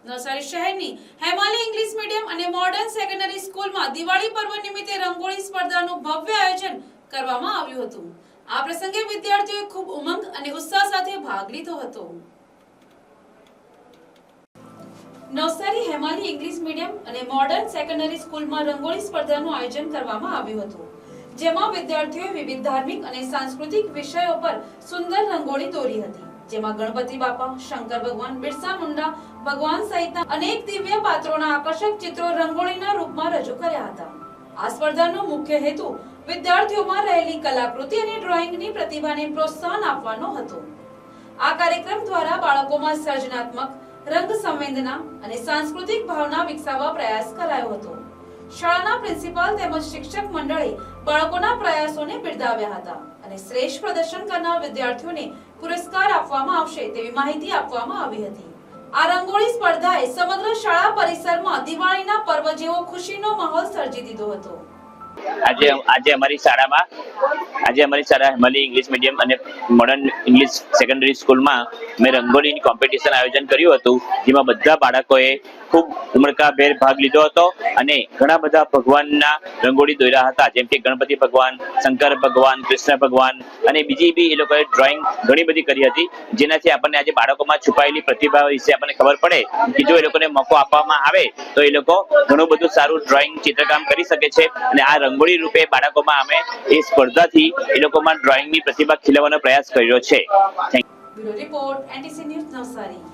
નવસારી શહેરની Hemali English medium અને modern secondary સ્કૂલમાં દિવાળી પર્વ નિમિત્તે રંગોળી સ્પર્ધાનું ભવ્ય આયોજન કરવામાં આવ્યું હતું। આ પ્રસંગે વિદ્યાર્થીઓએ ખૂબ ઉમંગ અને ઉત્સાહ સાથે ભાગ લીધો હતો। નવસારી હેમાલી ઇંગ્લિશ મીડિયમ અને મોડર્ન સેકન્ડરી સ્કૂલમાં રંગોળી સ્પર્ધાનું આયોજન કરવામાં આવ્યું હતું, જેમાં વિદ્યાર્થીઓએ વિવિધ ધાર્મિક અને સાંસ્કૃતિક વિષયો પર સુંદર રંગોળી દોરી હતી, જેમાં ગણપતિ બાપા, શંકર ભગવાન, બિરસા મુંડા ભગવાન સહિતના અનેક દિવ્ય પાત્રોના આકર્ષક ચિત્રો રંગોળીના રૂપમાં રજૂ કર્યા હતા। આ સ્પર્ધાનો મુખ્ય હેતુ વિદ્યાર્થીઓમાં રહેલી કલાકૃતિ અને ડ્રોઈંગની પ્રતિભાને પ્રોત્સાહન આપવાનો હતો। આ કાર્યક્રમ દ્વારા બાળકોમાં સર્જનાત્મક, રંગ સંવેદના અને સાંસ્કૃતિક ભાવના વિકસાવવા પ્રયાસ કરાયો હતો। શાળાના પ્રિન્સિપાલ તેમજ શિક્ષક મંડળે બાળકોના પ્રયાસોને બિરદાવ્યા હતા અને શ્રેષ્ઠ પ્રદર્શન કરનાર વિદ્યાર્થીઓને પુરસ્કાર આપવામાં આવશે તેવી માહિતી આપવામાં આવી હતી। આ રંગોળી સ્પર્ધાએ સમગ્ર શાળા પરિસરમાં દિવાળીના પર્વ જેવો ખુશીનો માહોલ સર્જી દીધો હતો। આજે અમારી શાળા હેમાલી ઇંગ્લિશ મીડિયમ અને મોડર્ન ઇંગ્લિશ સેકન્ડરી સ્કૂલમાં મેં રંગોળીની કોમ્પિટિશન આયોજન કર્યું હતું, જેમાં બધા બાળકોએ ખૂબ ઉમળકાભેર ભાગ લીધો હતો અને ઘણા બધા ભગવાનના રંગોળી દોર્યા હતા, જેમ કે ગણપતિ ભગવાન, શંકર ભગવાન, કૃષ્ણ ભગવાન અને બીજી બી એ લોકોએ ડ્રોઈંગ ઘણી બધી કરી હતી, જેનાથી આપણને આજે બાળકોમાં છુપાયેલી પ્રતિભા વિશે આપણને ખબર પડે કે જો એ લોકોને મોકો આપવામાં આવે તો એ લોકો ઘણું બધું સારું ડ્રોઈંગ, ચિત્રકામ કરી શકે છે। અને આ રંગોળી રૂપે બાળકોમાં અમે એ સ્પર્ધાથી એ લોકોમાં ડ્રોઈંગની પ્રતિભા ખીલવવાનો પ્રયાસ કર્યો છે। Bureau report, NTC news, Navsari.